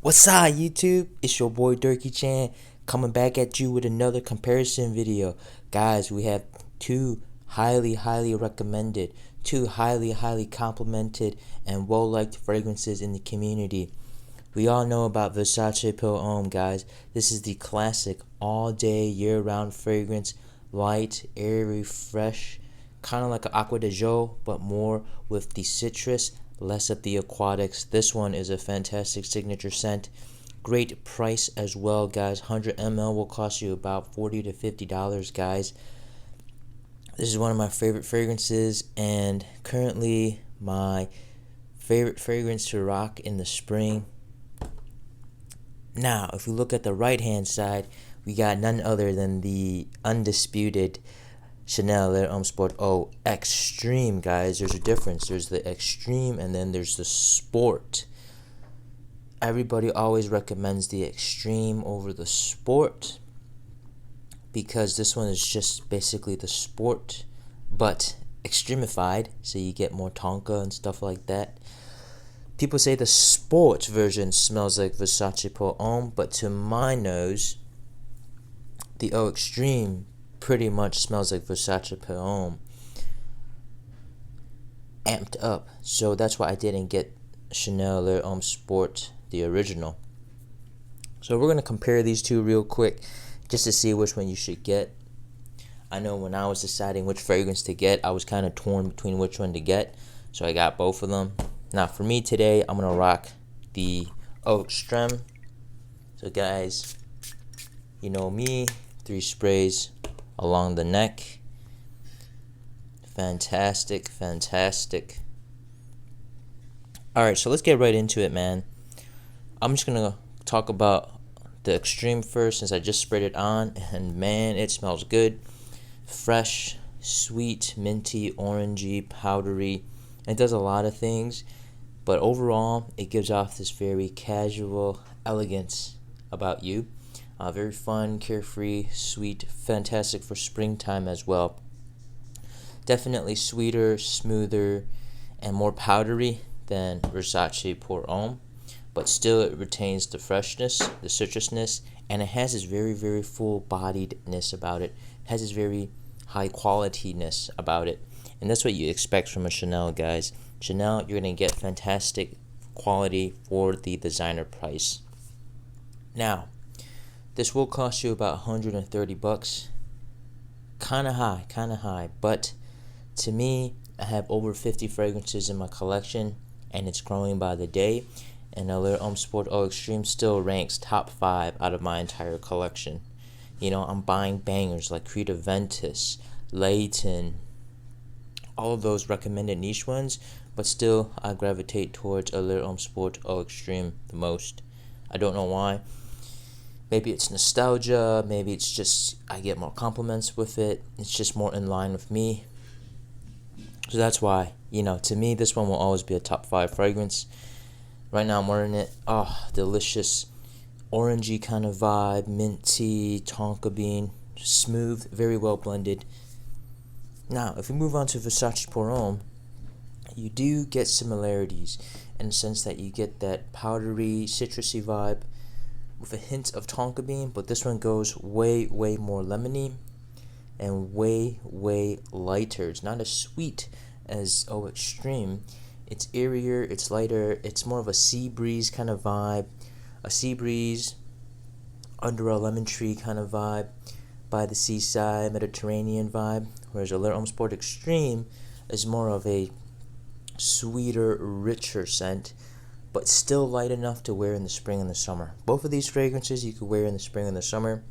What's up, YouTube? It's your boy Durkee Chan coming back at you with another comparison video. Guys, we have two highly recommended, two highly complimented and well-liked fragrances in the community. We all know about Versace Homme, guys. This is the classic all-day, year-round fragrance, light, airy, fresh, kind of like an Aqua de Jo, but more with the citrus, less of the aquatics. This one is a fantastic signature scent. Great price as well, guys. 100 ml will cost you about $40 to $50, guys. This is one of my favorite fragrances, and currently my favorite fragrance to rock in the spring. Now, if we look at the right hand side, we got none other than the undisputed Chanel Homme Sport Eau Extreme, guys. There's a difference. There's the Extreme and then there's the Sport. Everybody always recommends the Extreme over the Sport because this one is just basically the Sport but extremified, so you get more tonka and stuff like that. People say the Sport version smells like Versace Pour Homme, but to my nose, the Eau Extreme pretty much smells like Versace Pour Homme amped up. So that's why I didn't get Chanel Homme Sport, the original. So we're going to compare these two real quick just to see which one you should get. I know when I was deciding which fragrance to get, I was kind of torn between which one to get, so I got both of them. Now for me today, I'm going to rock the Eau Extreme. So guys, you know me, 3 sprays along the neck. Fantastic. Alright, so let's get right into it, man. I'm just gonna talk about the Extreme first since I just sprayed it on, and man, it smells good. Fresh, sweet, minty, orangey, powdery. It does a lot of things, but overall it gives off this very casual elegance about you. Very fun, carefree, sweet, fantastic for springtime as well. Definitely sweeter, smoother, and more powdery than Versace Pour Homme, but still it retains the freshness, the citrusness, and it has this very full-bodiedness about it. It has this very high qualityness about it, and that's what you expect from a Chanel, guys. Chanel, you're gonna get fantastic quality for the designer price. Now, this will cost you about $130. Kinda high, but to me, I have over 50 fragrances in my collection, and it's growing by the day. And Allure Homme Sport Eau Extreme still ranks top 5 out of my entire collection. You know, I'm buying bangers like Creed Ventus, Layton, all of those recommended niche ones, but still I gravitate towards Allure Homme Sport Eau Extreme the most. I don't know why. Maybe it's nostalgia, maybe it's just I get more compliments with it. It's just more in line with me. So that's why, you know, to me this one will always be a top 5 fragrance. Right now I'm wearing it. Oh, delicious orangey kind of vibe, minty, tonka bean, smooth, very well blended. Now, if we move on to Versace Pour Homme, you do get similarities in the sense that you get that powdery, citrusy vibe with a hint of tonka bean, but this one goes way more lemony and way lighter. It's not as sweet as Eau Extreme. It's airier, it's lighter, it's more of a sea breeze kind of vibe, a sea breeze under a lemon tree kind of vibe, by the seaside, Mediterranean vibe, whereas Allure Homme Sport Extreme is more of a sweeter, richer scent, but still light enough to wear in the spring and the summer. Both of these fragrances you could wear in the spring and the summer.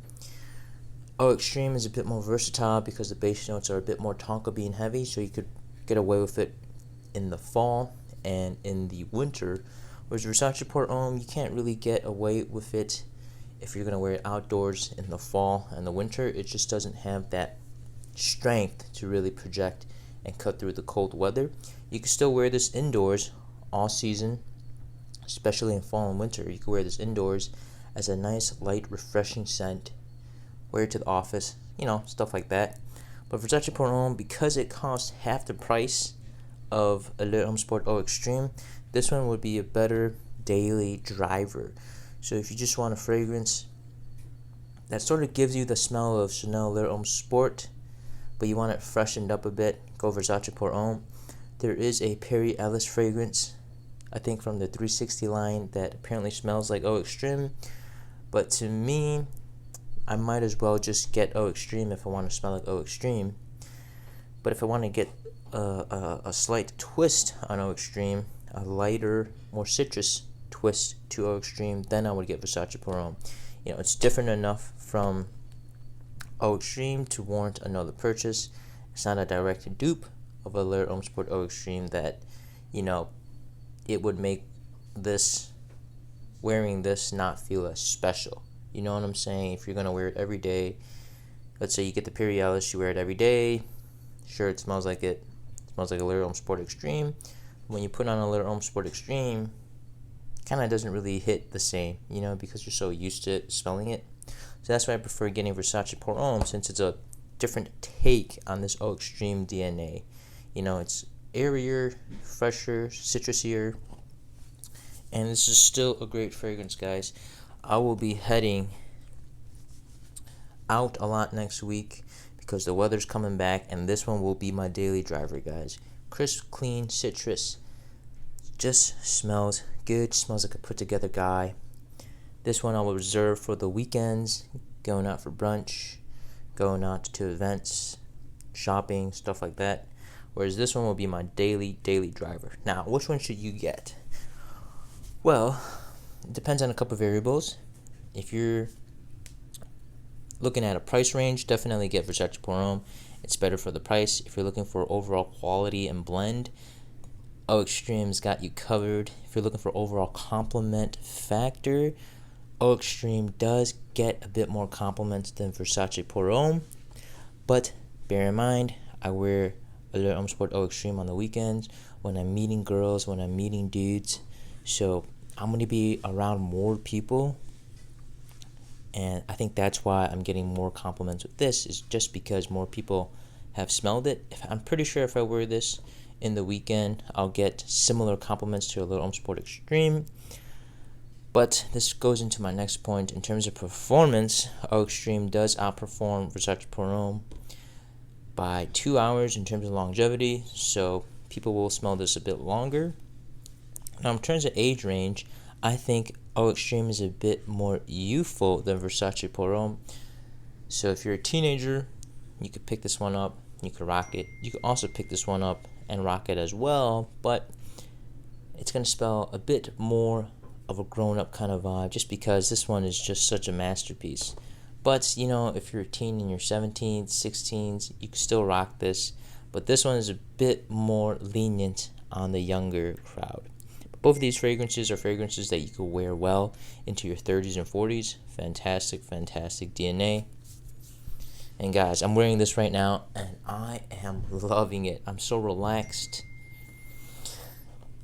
Eau Extreme is a bit more versatile because the base notes are a bit more tonka bean heavy, so you could get away with it in the fall and in the winter. Whereas Versace Pour Homme, you can't really get away with it if you're going to wear it outdoors in the fall and the winter. It just doesn't have that strength to really project and cut through the cold weather. You can still wear this indoors all season, especially in fall and winter. You can wear this indoors as a nice, light, refreshing scent. Wear it to the office, you know, stuff like that. But Versace Pour Homme, because it costs half the price of Allure Homme Sport Eau Extreme, this one would be a better daily driver. So if you just want a fragrance that sort of gives you the smell of Chanel Allure Homme Sport, but you want it freshened up a bit, go Versace Pour Homme. There is a Perry Ellis fragrance, I think from the 360 line, that apparently smells like Eau Extreme. But to me, I might as well just get Eau Extreme if I want to smell like Eau Extreme. But if I want to get a slight twist on Eau Extreme, a lighter, more citrus twist to Eau Extreme, then I would get Versace Pour Homme. You know, it's different enough from Eau Extreme to warrant another purchase. It's not a direct dupe of Allure Homme Sport Eau Extreme that, you know, it would make this, wearing this, not feel as special. You know what I'm saying? If you're going to wear it every day, let's say you get the Perry Ellis, you wear it every day, sure, it smells like Allure Homme Sport Extreme. When you put on Allure Homme Sport Extreme, kind of doesn't really hit the same, you know, because you're so used to smelling it. So that's why I prefer getting Versace Pour Homme, since it's a different take on this Eau Extreme DNA. You know, it's airier, fresher, citrusier, and this is still a great fragrance, guys. I will be heading out a lot next week because the weather's coming back, and this one will be my daily driver, guys. Crisp, clean, citrus. Just smells good, smells like a put together guy. This one I will reserve for the weekends, going out for brunch, going out to events, shopping, stuff like that. Whereas this one will be my daily driver. Now, which one should you get? Well, it depends on a couple of variables. If you're looking at a price range, definitely get Versace Pour Homme. It's better for the price. If you're looking for overall quality and blend, Eau Extreme's got you covered. If you're looking for overall compliment factor, Eau Extreme does get a bit more compliments than Versace Pour Homme. But bear in mind, I wear Allure Homme Sport Eau Extreme on the weekends when I'm meeting girls, when I'm meeting dudes. So I'm going to be around more people, and I think that's why I'm getting more compliments with this, is just because more people have smelled it. I'm pretty sure if I wear this in the weekend, I'll get similar compliments to Allure Homme Sport Extreme. But this goes into my next point. In terms of performance, Eau Extreme does outperform Versace Pour Homme by 2 hours in terms of longevity, so people will smell this a bit longer. Now, in terms of age range, I think Eau Extreme is a bit more youthful than Versace Pour Homme. So if you're a teenager, you could pick this one up, you could rock it. You could also pick this one up and rock it as well, but it's going to spell a bit more of a grown-up kind of vibe, just because this one is just such a masterpiece. But, you know, if you're a teen in your 17s, 16s, you can still rock this. But this one is a bit more lenient on the younger crowd. Both of these fragrances are fragrances that you could wear well into your 30s and 40s. Fantastic, fantastic DNA. And guys, I'm wearing this right now, and I am loving it. I'm so relaxed.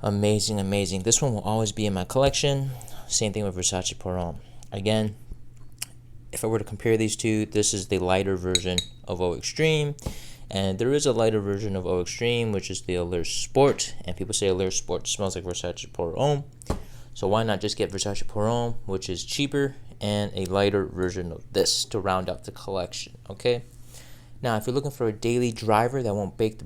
Amazing, amazing. This one will always be in my collection. Same thing with Versace Pour Homme. Again, if I were to compare these two, this is the lighter version of Eau Extreme. And there is a lighter version of Eau Extreme, which is the Allure Sport. And people say Allure Sport smells like Versace Pour Homme. So why not just get Versace Pour Homme, which is cheaper, and a lighter version of this to round out the collection, okay? Now, if you're looking for a daily driver that won't break the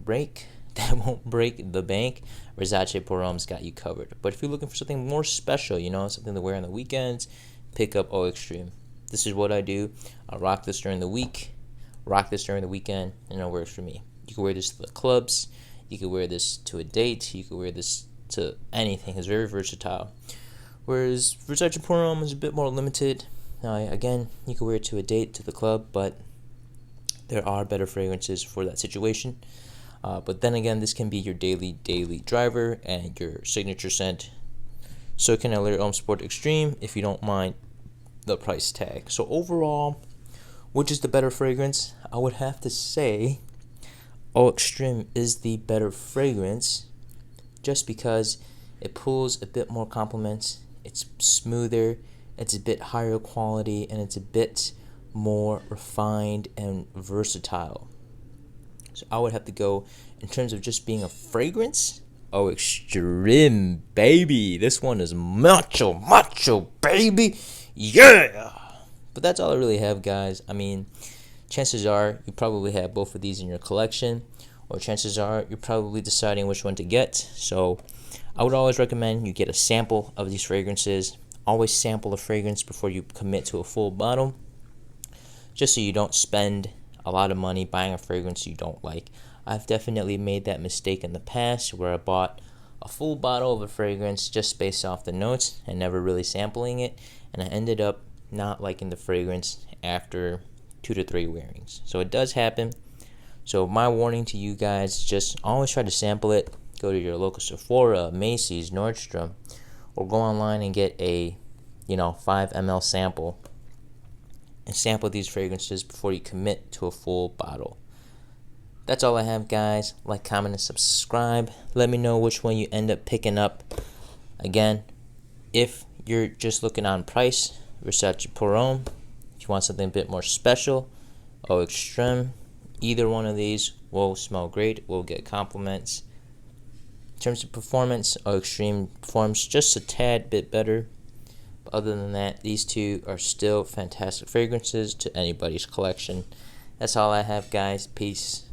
bank, Versace Pour Homme's got you covered. But if you're looking for something more special, you know, something to wear on the weekends, pick up Eau Extreme. This is what I do. I rock this during the week, rock this during the weekend, and it works for me. You can wear this to the clubs, you can wear this to a date, you can wear this to anything. It's very versatile. Whereas Versace Pour Homme is a bit more limited. Again, you can wear it to a date, to the club, but there are better fragrances for that situation. But then again, this can be your daily driver and your signature scent. So can Allure Homme Sport Extreme if you don't mind the price tag. So overall, which is the better fragrance? I would have to say Eau Extreme is the better fragrance, just because it pulls a bit more compliments. It's smoother, it's a bit higher quality, and it's a bit more refined and versatile. So I would have to go, in terms of just being a fragrance, Oh, extreme, baby. This one is macho, macho, baby. Yeah. But that's all I really have, guys. I mean, chances are you probably have both of these in your collection, or chances are you're probably deciding which one to get. So I would always recommend you get a sample of these fragrances. Always sample a fragrance before you commit to a full bottle, just so you don't spend a lot of money buying a fragrance you don't like. I've definitely made that mistake in the past where I bought a full bottle of a fragrance just based off the notes and never really sampling it, and I ended up not liking the fragrance after 2 to 3 wearings. So it does happen. So my warning to you guys, just always try to sample it. Go to your local Sephora, Macy's, Nordstrom, or go online and get a 5 ml sample and sample these fragrances before you commit to a full bottle. That's all I have, guys. Like, comment, and subscribe. Let me know which one you end up picking up. Again, if you're just looking on price, Versace pour Homme. If you want something a bit more special, Eau Extreme. Either one of these will smell great. Will get compliments. In terms of performance, Eau Extreme performs just a tad bit better. But other than that, these two are still fantastic fragrances to anybody's collection. That's all I have, guys. Peace.